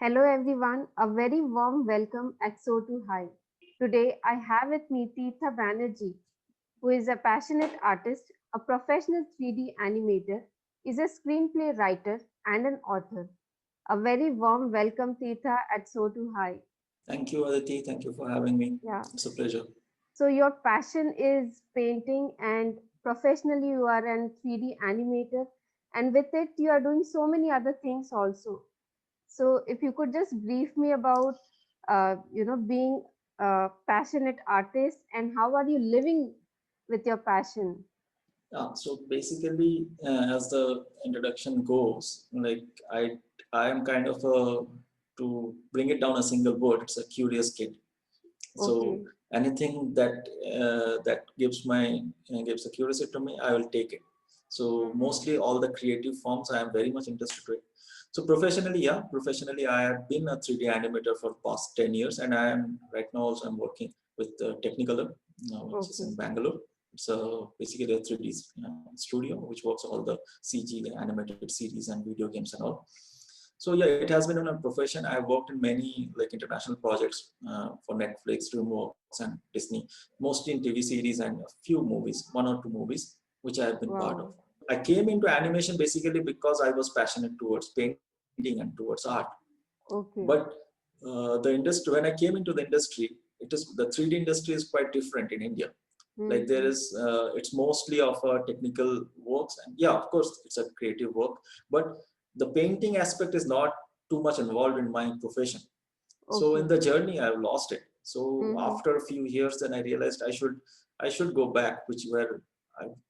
Hello everyone, a very warm welcome at Soar2high. Today I have with me Tirtha Bannerjee, who is a passionate artist, a professional 3D animator, is a screenplay writer and an author. A very warm welcome Tirtha at Soar2high. Thank you, Aditi. Thank you for having me. Yeah. It's a pleasure. So your passion is painting and professionally you are an 3D animator and with it you are doing so many other things also. So if you could just brief me about, being a passionate artist and how are you living with your passion? So basically, as the introduction goes, like I am kind of a to bring it down a single word. It's a curious kid. So Okay. anything that gives a curiosity to me, I will take it. So Mm-hmm. mostly all the creative forms I am very much interested in. So professionally, yeah, professionally I have been a 3D animator for past 10 years, and I am right now also I'm working with Technicolor, which is in Okay. Bangalore. It's basically a 3D studio which works all the CG, the animated series and video games and all. So yeah, it has been a profession. I've worked in many like international projects for Netflix, DreamWorks, and Disney, mostly in TV series and a few movies, one or two movies, which I have been part of. Wow. I came into animation basically because I was passionate towards painting and towards art. But Okay. the industry, when I came into the industry, the 3D industry is quite different in India. Like there Mm-hmm. is, it's mostly of technical works, and yeah, of course, it's a creative work, but the painting aspect is not too much involved in my profession. So in Okay. the journey, I've lost it. So Mm-hmm. after a few years, then I realized I should go back, which were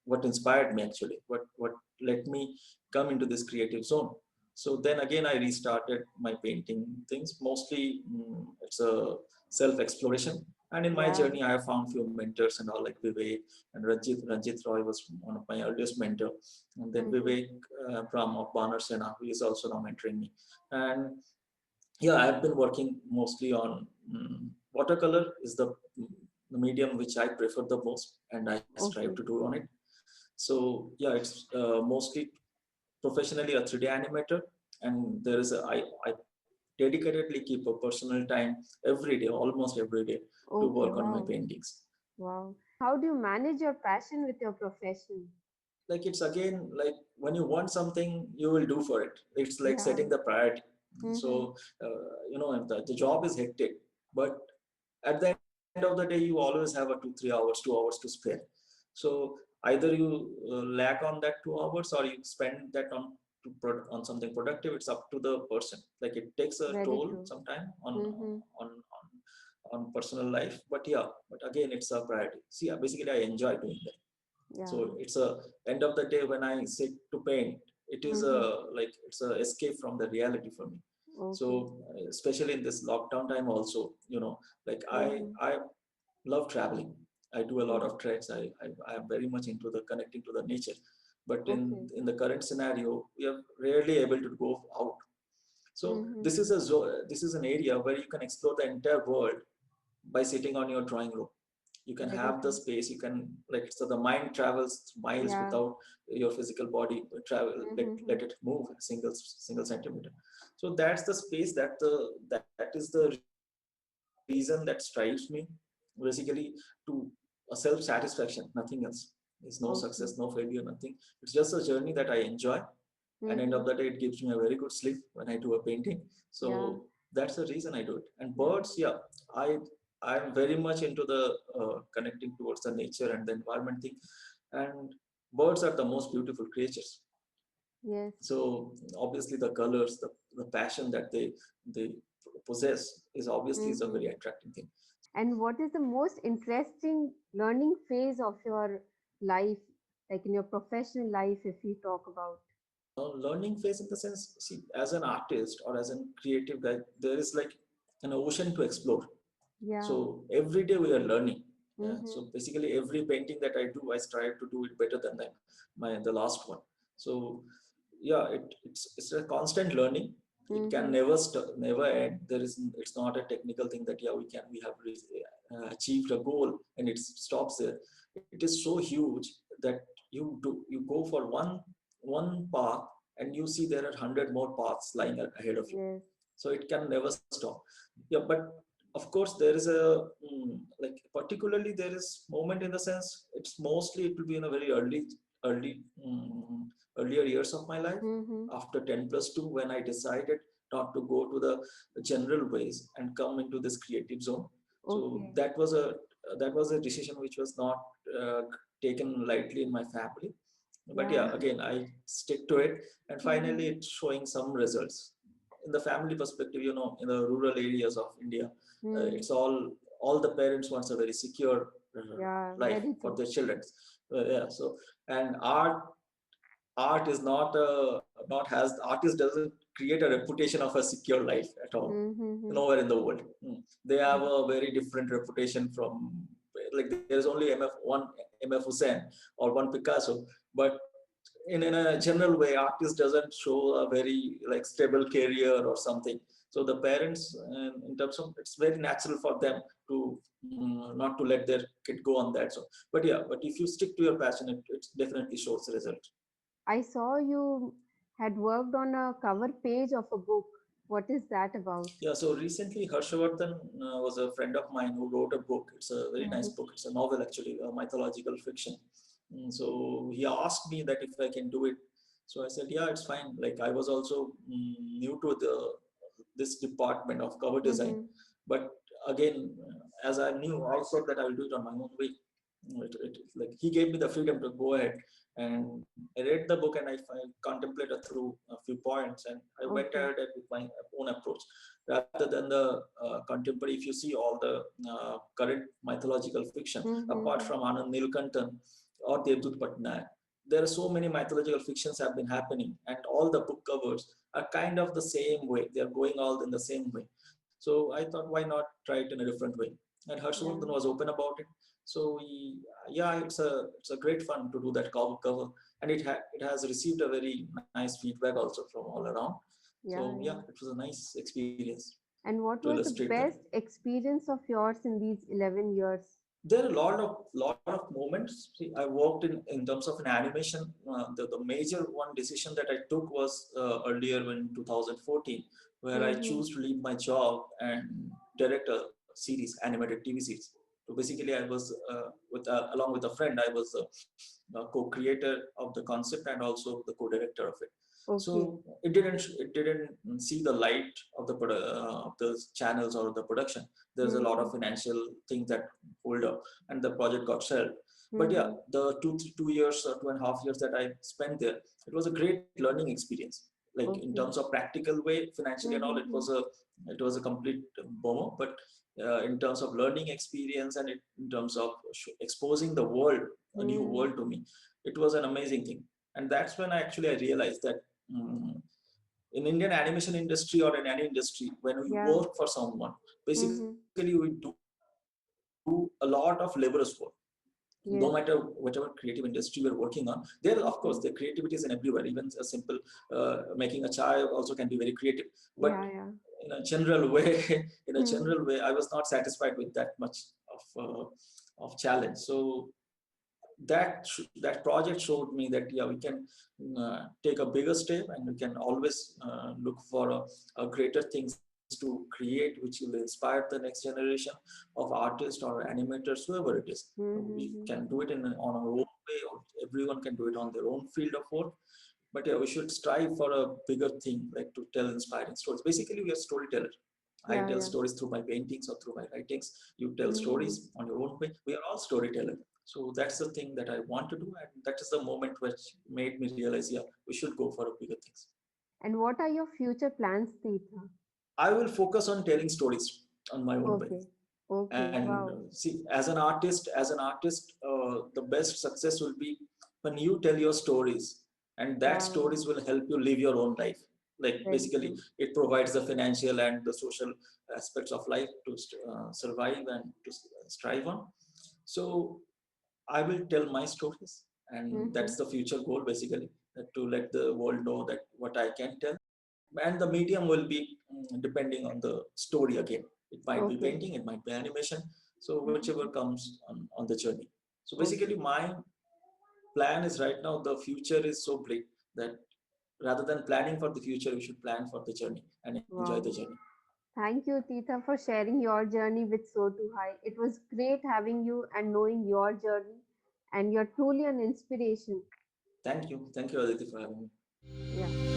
what inspired me actually, what let me come into this creative zone. So then again, I restarted my painting things. Mostly, it's a self-exploration. And in my Yeah. journey, I have found few mentors and all, like Vivek and Ranjit. Ranjit Roy was one of my earliest mentor, and then Mm-hmm. Vivek from Banner, who is also now mentoring me. And yeah, I've been working mostly on watercolor is the medium which I prefer the most, and I strive to Okay. do on it. So yeah, it's mostly professionally a 3D animator, and there is I dedicatedly keep a personal time every day, almost every day, to Okay. work on my Wow. paintings. Wow. How do you manage your passion with your profession? Like it's again like when you want something, you will do for it. It's like Yeah. setting the priority. Mm-hmm. So the job is hectic, but at the end of the day, you always have a 2 3 hours, 2 hours to spare. So either you lack on that 2 hours, or you spend that on something productive. It's up to the person. Like it takes a Very toll true. sometime Mm-hmm. on personal life, but yeah, but again, it's a priority. See, basically I enjoy doing that. So Yeah. it's a end of the day when I sit to paint, it is a Mm-hmm. like it's a escape from the reality for me. So Okay. especially in this lockdown time also, like Mm-hmm. I love traveling. I do a lot Mm. of treks. I am very much into the connecting to the nature, but Okay. in the current scenario, we are rarely able to go out. So Mm-hmm. this is an area where you can explore the entire world by sitting on your drawing room. You can Very have the true. space. You can, like, so the mind travels miles Yeah. without your physical body travel. Mm-hmm. Let it move a single centimeter. So that's the space that is the reason that strives me, basically, to a self-satisfaction, nothing else. There's no success, no failure, nothing. Okay. It's just a journey that I enjoy. And end of the day, it gives me Mm-hmm. a very good sleep when I do a painting. So Yeah. that's the reason I do it. And birds, yeah, Yeah. I I'm very much into the connecting towards the nature and the environment thing. And birds are the most beautiful creatures. Yes. So obviously the colors, the passion that they possess is obviously is a Mm-hmm. very attractive thing. And what is the most interesting learning phase of your life, like in your professional life, if you talk about? Learning phase in the sense, see, as an artist or as a creative guy, there is like an ocean to explore. Yeah. So every day we are learning. Mm-hmm. So basically, every painting that I do, I strive to do it better than the last one. So yeah, it's a constant learning. It can Mm-hmm. never end. It's not a technical thing that yeah we have achieved a goal and it stops there. It is so huge that you go for one path, and you see there are 100 more paths lying ahead of you. Yes. so it can never stop. Yeah, but of course there is a like particularly there is moment in the sense it's mostly it will be in a very early earlier years of my life Mm-hmm. after 10 plus 2 when I decided not to go to the general ways and come into this creative zone. So Okay. that was a decision which was not uh, taken lightly in my family, but Yeah. yeah, again I stick to it, and finally Mm-hmm. it's showing some results. In the family perspective, you know, in the rural areas of India, Mm. it's all the parents wants a very secure Yeah, life very for true. their children. Yeah, so and art is not not has artist doesn't create a reputation of a secure life at all, Mm-hmm. nowhere in the world. They have a very different reputation from, like there's only one MF Hussein or one Picasso, but in a general way artist doesn't show a very like stable career or something. So the parents, in terms of, it's very natural for them to not to let their kid go on that. So but yeah, but if you stick to your passion, it definitely shows the result. I saw you had worked on a cover page of a book. What is that about? Yeah, so recently Harshavardhan was a friend of mine who wrote a book. It's a very nice Mm-hmm. book. It's a novel actually, a mythological fiction. So he asked me that if I can do it. So I said, yeah, it's fine. Like I was also new to this department of cover design, Mm-hmm. but again, as I knew also that I will do it on my own way. Like he gave me the freedom to go ahead, and I read the book and I contemplated through a few points, and I went Okay. ahead with my own approach rather than the contemporary. If you see all the current mythological fiction, apart Mm-hmm. from Anand Nilkantan or Devdut Patnaik, there are so many mythological fictions have been happening, and all the book covers are kind of the same way. They are going all in the same way. So I thought, why not try it in a different way? And Yeah. Harshvardhan was open about it. So yeah, it's a great fun to do that cover, and it has received a very nice feedback also from all around. So Yeah, yeah, yeah. it was a nice experience And to what was the illustrate that. best experience of yours in these 11 years? There are a lot of moments. See, I worked in terms of an animation. The major one decision that I took was earlier in 2014, where I Mm-hmm. chose to leave my job and direct a series, animated TV series. So basically, I was with along with a friend. I was the co-creator of the concept and also the co-director of it. Okay. So it didn't see the light of the channels or the production. There's a lot Mm-hmm. of financial things that hold up, and the project got shelved. But yeah, Mm-hmm. the 2 years or 2.5 years that I spent there, it was a great learning experience. Like in terms Okay. of practical way, financially and all, Mm-hmm. it was a complete bomber. But in terms of learning experience and in terms of exposing the world, a new Mm. world to me, it was an amazing thing. And that's when I realized that mm, in Indian animation industry or in any industry, when we Yeah. work for someone, basically Mm-hmm. we do a lot of laborious work. No matter whatever Yes. creative industry we're working on, there of course the creativity is Mm-hmm. in everywhere. Even a simple making a chai also can be very creative. But Yeah, yeah. in a general way, in a Mm-hmm. general way, I was not satisfied with that much of challenge. So that project showed me that yeah, we can take a bigger step, and we can always look for a greater things to create which will inspire the next generation of artists or animators, whoever it is. We Mm-hmm. can do it on our own way, or everyone can do it on their own field of work. But yeah, we should strive for a bigger thing, like to tell inspiring stories. Basically, we are storytellers. I Yeah, tell yeah. stories through my paintings or through my writings. You tell Mm-hmm. stories on your own way. We are all storytellers. So that's the thing that I want to do, and that is the moment which made me realize, yeah, we should go for a bigger things. And what are your future plans, Tirtha? I will focus on telling stories on my own way. Okay. Okay. And Wow. see, as an artist, the best success will be when you tell your stories, and that Wow. stories will help you live your own life. Like Very basically, true. it provides the financial and the social aspects of life to survive and to strive on. So I will tell my stories, and Mm-hmm. that's the future goal basically, to let the world know that what I can tell. And the medium will be depending on the story again. It might be Okay. painting, it might be animation, so whichever Mm-hmm. comes on the journey. So basically, Okay. my plan is right now, the future is so bleak that rather than planning for the future, we should plan for the journey and enjoy the Wow. journey. Thank you, Tirtha, for sharing your journey with Soar2high. It was great having you and knowing your journey, and you're truly an inspiration. Thank you, Aditi, for having me. Yeah.